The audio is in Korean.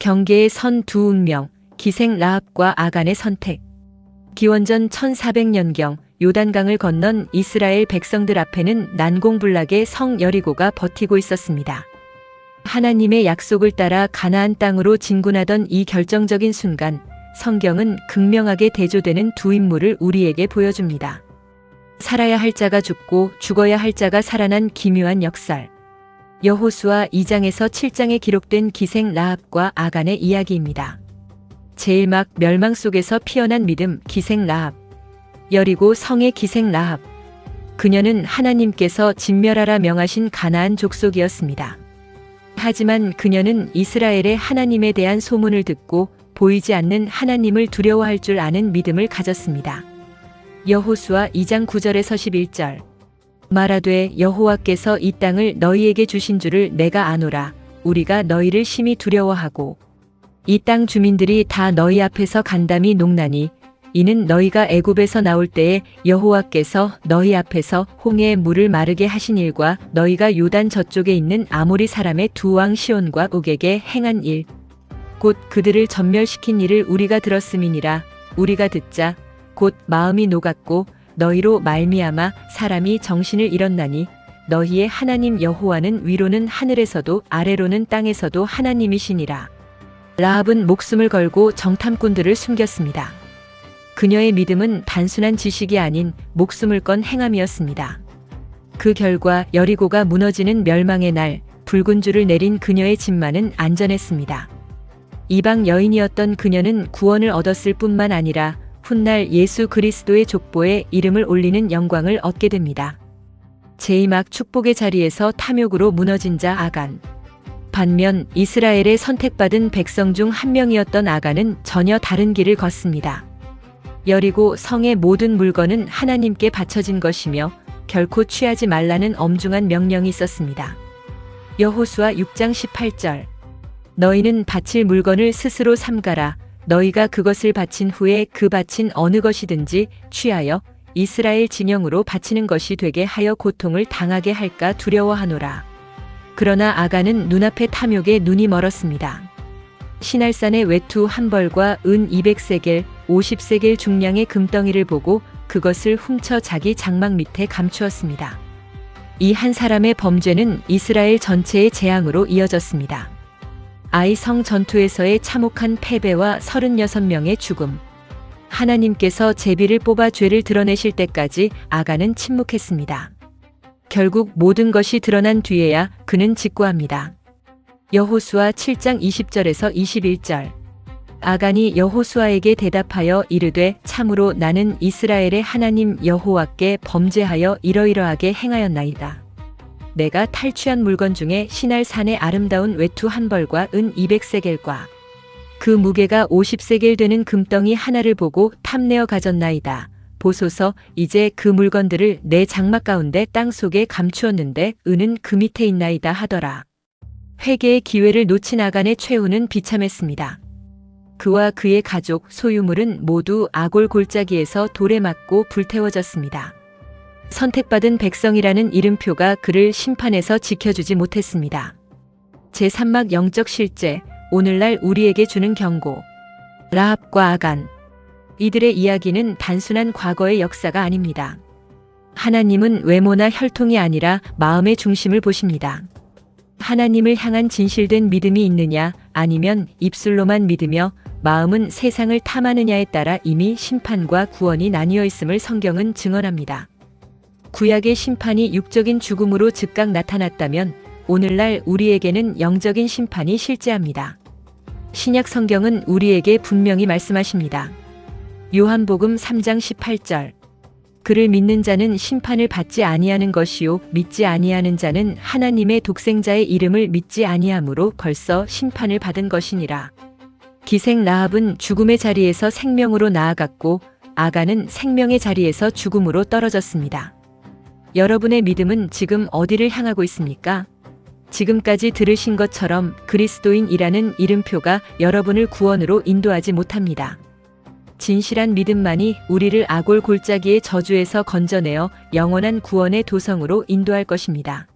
경계에 선 두 운명, 기생 라합과 아간의 선택. 기원전 1400년경 요단강을 건넌 이스라엘 백성들 앞에는 난공불락의 성 여리고가 버티고 있었습니다. 하나님의 약속을 따라 가나안 땅으로 진군하던 이 결정적인 순간, 성경은 극명하게 대조되는 두 인물을 우리에게 보여줍니다. 살아야 할 자가 죽고 죽어야 할 자가 살아난 기묘한 역설. 여호수아 2장에서 7장에 기록된 기생 라합과 아간의 이야기입니다. 제일 막 멸망 속에서 피어난 믿음, 기생 라합. 여리고 성의 기생 라합. 그녀는 하나님께서 진멸하라 명하신 가나안 족속이었습니다. 하지만 그녀는 이스라엘의 하나님에 대한 소문을 듣고 보이지 않는 하나님을 두려워할 줄 아는 믿음을 가졌습니다. 여호수아 2장 9절에서 11절. 말하되 여호와께서 이 땅을 너희에게 주신 줄을 내가 아노라. 우리가 너희를 심히 두려워하고 이 땅 주민들이 다 너희 앞에서 간담이 녹나니 이는 너희가 애굽에서 나올 때에 여호와께서 너희 앞에서 홍해의 물을 마르게 하신 일과 너희가 요단 저쪽에 있는 아모리 사람의 두 왕 시온과 옥에게 행한 일, 곧 그들을 전멸시킨 일을 우리가 들었음이니라. 우리가 듣자 곧 마음이 녹았고 너희로 말미암아 사람이 정신을 잃었나니 너희의 하나님 여호와는 위로는 하늘에서도 아래로는 땅에서도 하나님이시니라. 라합은 목숨을 걸고 정탐꾼들을 숨겼습니다. 그녀의 믿음은 단순한 지식이 아닌 목숨을 건 행함이었습니다. 그 결과 여리고가 무너지는 멸망의 날, 붉은 줄을 내린 그녀의 집만은 안전했습니다. 이방 여인이었던 그녀는 구원을 얻었을 뿐만 아니라 훗날 예수 그리스도의 족보에 이름을 올리는 영광을 얻게 됩니다. 제2막 축복의 자리에서 탐욕으로 무너진 자 아간. 반면 이스라엘의 선택받은 백성 중 한 명이었던 아간은 전혀 다른 길을 걷습니다. 여리고 성의 모든 물건은 하나님께 바쳐진 것이며 결코 취하지 말라는 엄중한 명령이 있었습니다. 여호수아 6장 18절. 너희는 바칠 물건을 스스로 삼가라. 너희가 그것을 바친 후에 그 바친 어느 것이든지 취하여 이스라엘 진영으로 바치는 것이 되게 하여 고통을 당하게 할까 두려워하노라. 그러나 아간은 눈앞의 탐욕에 눈이 멀었습니다. 시날산의 외투 한 벌과 은 200세겔, 50세겔 중량의 금덩이를 보고 그것을 훔쳐 자기 장막 밑에 감추었습니다. 이 한 사람의 범죄는 이스라엘 전체의 재앙으로 이어졌습니다. 아이 성 전투에서의 참혹한 패배와 36명의 죽음. 하나님께서 제비를 뽑아 죄를 드러내실 때까지 아간은 침묵했습니다. 결국 모든 것이 드러난 뒤에야 그는 직고합니다. 여호수아 7장 20절에서 21절. 아간이 여호수아에게 대답하여 이르되 참으로 나는 이스라엘의 하나님 여호와께 범죄하여 이러이러하게 행하였나이다. 내가 탈취한 물건 중에 시날산의 아름다운 외투 한 벌과 은 200세겔과 그 무게가 50세겔 되는 금덩이 하나를 보고 탐내어 가졌나이다. 보소서, 이제 그 물건들을 내 장막 가운데 땅 속에 감추었는데 은은 그 밑에 있나이다 하더라. 회개의 기회를 놓친 아간의 최후는 비참했습니다. 그와 그의 가족, 소유물은 모두 아골 골짜기에서 돌에 맞고 불태워졌습니다. 선택받은 백성이라는 이름표가 그를 심판에서 지켜주지 못했습니다. 제3막 영적 실제, 오늘날 우리에게 주는 경고. 라합과 아간. 이들의 이야기는 단순한 과거의 역사가 아닙니다. 하나님은 외모나 혈통이 아니라 마음의 중심을 보십니다. 하나님을 향한 진실된 믿음이 있느냐, 아니면 입술로만 믿으며 마음은 세상을 탐하느냐에 따라 이미 심판과 구원이 나뉘어 있음을 성경은 증언합니다. 구약의 심판이 육적인 죽음으로 즉각 나타났다면 오늘날 우리에게는 영적인 심판이 실제합니다. 신약 성경은 우리에게 분명히 말씀하십니다. 요한복음 3장 18절. 그를 믿는 자는 심판을 받지 아니하는 것이요 믿지 아니하는 자는 하나님의 독생자의 이름을 믿지 아니하므로 벌써 심판을 받은 것이니라. 기생 라합은 죽음의 자리에서 생명으로 나아갔고 아간은 생명의 자리에서 죽음으로 떨어졌습니다. 여러분의 믿음은 지금 어디를 향하고 있습니까? 지금까지 들으신 것처럼 그리스도인이라는 이름표가 여러분을 구원으로 인도하지 못합니다. 진실한 믿음만이 우리를 아골 골짜기의 저주에서 건져내어 영원한 구원의 도성으로 인도할 것입니다.